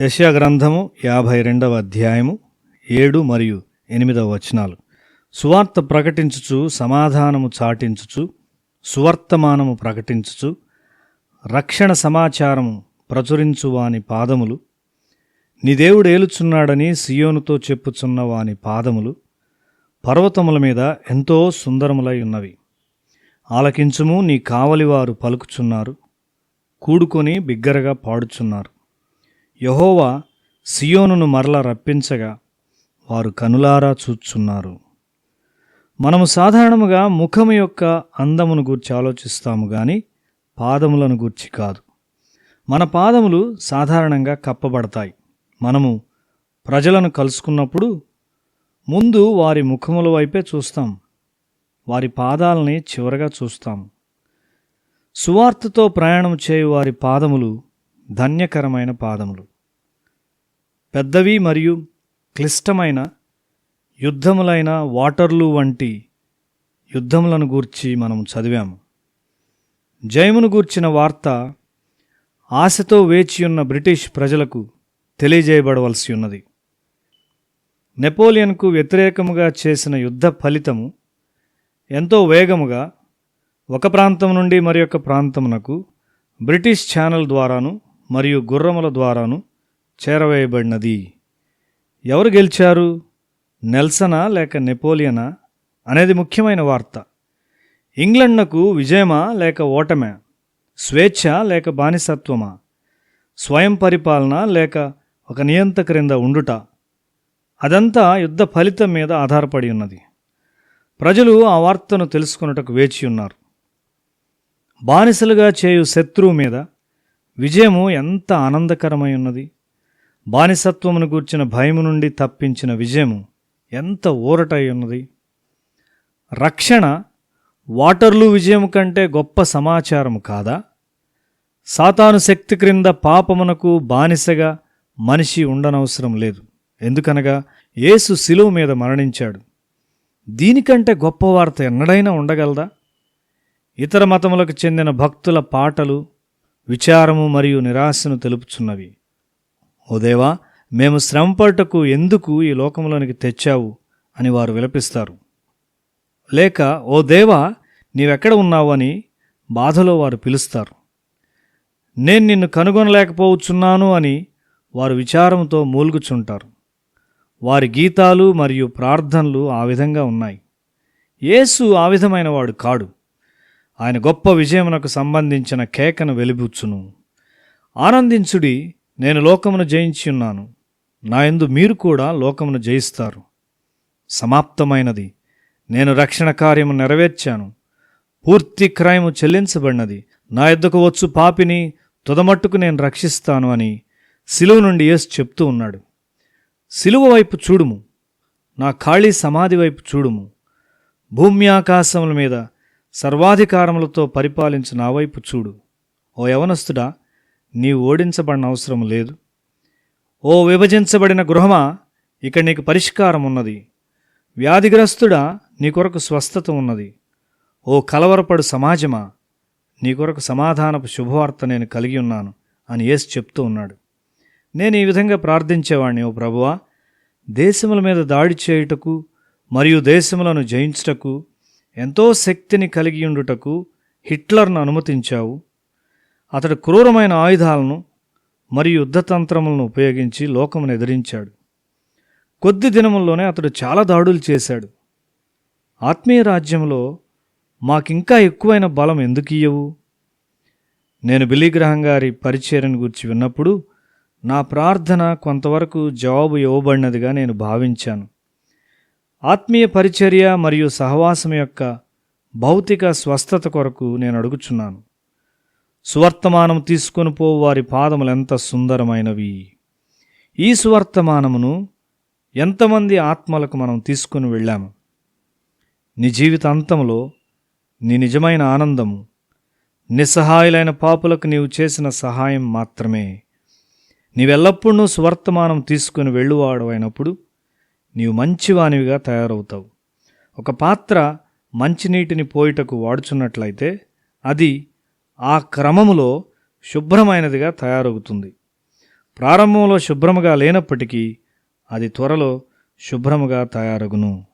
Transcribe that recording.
యెషయా గ్రంథము 52వ అధ్యాయము 7 మరియు 8 వచనాలు. సువార్త ప్రకటించుచు, సమాధానము చాటించుచు, సువర్తమానము ప్రకటించుచు, రక్షణ సమాచారము ప్రచురించు వాని పాదములు, నీ దేవుడు ఏలుచున్నాడని సియోనుతో చెప్పుచున్న వాని పాదములు పర్వతముల మీద ఎంతో సుందరములై ఉన్నవి. ఆలకించుము, నీ కావలివారు పలుకుచున్నారు, కూడుకొని బిగ్గరగా పాడుచున్నారు. యెహోవా సియోనును మరల రప్పించగా వారు కనులారా చూచున్నారు. మనము సాధారణముగా ముఖము యొక్క అందమును గూర్చి ఆలోచిస్తాము గాని పాదములను గూర్చి కాదు. మన పాదములు సాధారణంగా కప్పబడతాయి. మనము ప్రజలను కలుసుకున్నప్పుడు ముందు వారి ముఖముల వైపే చూస్తాం, వారి పాదాలని చివరగా చూస్తాము. సువార్తతో ప్రయాణం చేయు వారి పాదములు ధన్యకరమైన పాదములు. పెద్దవి మరియు క్లిష్టమైన యుద్ధములైన వాటర్లూ వంటి యుద్ధములను గూర్చి మనము చదివాము. జయమును గూర్చిన వార్త ఆశతో వేచియున్న బ్రిటిష్ ప్రజలకు తెలియజేయబడవలసి ఉన్నది. నెపోలియన్కు వ్యతిరేకముగా చేసిన యుద్ధ ఫలితము ఎంతో వేగముగా ఒక ప్రాంతం నుండి మరి ఒక ప్రాంతమునకు బ్రిటిష్ ఛానల్ ద్వారాను మరియు గుర్రముల ద్వారాను చేరవేయబడినది. ఎవరు గెలిచారు? నెల్సనా లేక నెపోలియనా అనేది ముఖ్యమైన వార్త. ఇంగ్లండ్నకు విజయమా లేక ఓటమే? స్వేచ్ఛ లేక బానిసత్వమా? స్వయం పరిపాలన లేక ఒక నియంత క్రింద ఉండుట? అదంతా యుద్ధ ఫలితం మీద ఆధారపడి ఉన్నది. ప్రజలు ఆ వార్తను తెలుసుకొనుటకు వేచి ఉన్నారు. బానిసలుగా చేయు శత్రువు మీద విజయము ఎంత ఆనందకరమై ఉన్నది! బానిసత్వమును గూర్చిన భయము నుండి తప్పించిన విజయము ఎంత ఊరటై ఉన్నది! రక్షణ వాటర్లూ విజయము కంటే గొప్ప సమాచారము కాదా? సాతాను శక్తి క్రింద పాపమునకు బానిసగా మనిషి ఉండనవసరం లేదు. ఎందుకనగా యేసు శిలువ మీద మరణించాడు. దీనికంటే గొప్ప వార్త ఎన్నడైనా ఉండగలదా? ఇతర మతములకు చెందిన భక్తుల పాటలు విచారము మరియు నిరాశను తెలుపుచున్నవి. ఓ దేవా, మేము శ్రమపడుటకు ఎందుకు ఈ లోకంలోనికి తెచ్చావు అని వారు విలపిస్తారు. లేక ఓ దేవా, నీవెక్కడ ఉన్నావు అని బాధలో వారు పిలుస్తారు. నేను నిన్ను కనుగొనలేకపోవచ్చున్నాను అని వారు విచారంతో మూలుగుచుంటారు. వారి గీతాలు మరియు ప్రార్థనలు ఆ విధంగా ఉన్నాయి. యేసు ఆ విధమైన వాడు కాడు. ఆయన గొప్ప విజయమునకు సంబంధించిన కేకను వెలిబుచ్చును. ఆనందించుడి, నేను లోకమును జయించి ఉన్నాను, నా యందు మీరు కూడా లోకమును జయిస్తారు. సమాప్తమైనది, నేను రక్షణ కార్యము నెరవేర్చాను, పూర్తి క్రయము చెల్లించబడినది, నా యొద్దకు వచ్చు పాపిని తుదమట్టుకు నేను రక్షిస్తాను అని శిలువ నుండి యేసు చెప్తూ ఉన్నాడు. శిలువ వైపు చూడుము, నా ఖాళీ సమాధి వైపు చూడుము, భూమి ఆకాశముల మీద సర్వాధికారములతో పరిపాలించు నా వైపు చూడు. ఓ యవనస్తుడా, నీవు ఓడించబడిన అవసరం లేదు. ఓ విభజించబడిన గృహమా, ఇక నీకు పరిష్కారం ఉన్నది. వ్యాధిగ్రస్తుడా, నీ కొరకు స్వస్థత ఉన్నది. ఓ కలవరపడు సమాజమా, నీ కొరకు సమాధానపు శుభవార్త నేను కలిగి ఉన్నాను అని యేసు చెప్తూ ఉన్నాడు. నేను ఈ విధంగా ప్రార్థించేవాడిని, ఓ ప్రభువా, దేశముల మీద దాడి చేయుటకు మరియు దేశములను జయించుటకు ఎంతో శక్తిని కలిగి ఉండుటకు హిట్లర్ను అనుమతించావు. అతడు క్రూరమైన ఆయుధాలను మరియు యుద్ధతంత్రములను ఉపయోగించి లోకమును ఎదిరించాడు. కొద్ది దినముల్లోనే అతడు చాలా దాడులు చేశాడు. ఆత్మీయ రాజ్యంలో మాకింకా ఎక్కువైన బలం ఎందుకు ఇయ్యవు? నేను బిల్లీ గ్రహం గారి పరిచర్యను గురించి విన్నప్పుడు నా ప్రార్థన కొంతవరకు జవాబు ఇవ్వబడినదిగా నేను భావించాను. ఆత్మీయ పరిచర్య మరియు సహవాసం యొక్క భౌతిక స్వస్థత కొరకు నేను అడుగుచున్నాను. సువర్తమానం తీసుకొని పోవు వారి పాదములు ఎంత సుందరమైనవి! ఈ సువర్తమానమును ఎంతమంది ఆత్మలకు మనం తీసుకుని వెళ్ళాము? నీ జీవిత అంతంలో నీ నిజమైన ఆనందము నిస్సహాయులైన పాపులకు నీవు చేసిన సహాయం మాత్రమే. నీవెల్లప్పుడూ సువర్తమానం తీసుకుని వెళ్ళువాడవైనప్పుడు నీవు మంచివానివిగా తయారవుతావు. ఒక పాత్ర మంచినీటిని పోయుటకు వాడుచున్నట్లయితే అది ఆ క్రమములో శుభ్రమైనదిగా తయారవుతుంది. ప్రారంభంలో శుభ్రముగా లేనప్పటికీ అది త్వరలో శుభ్రముగా తయారగును.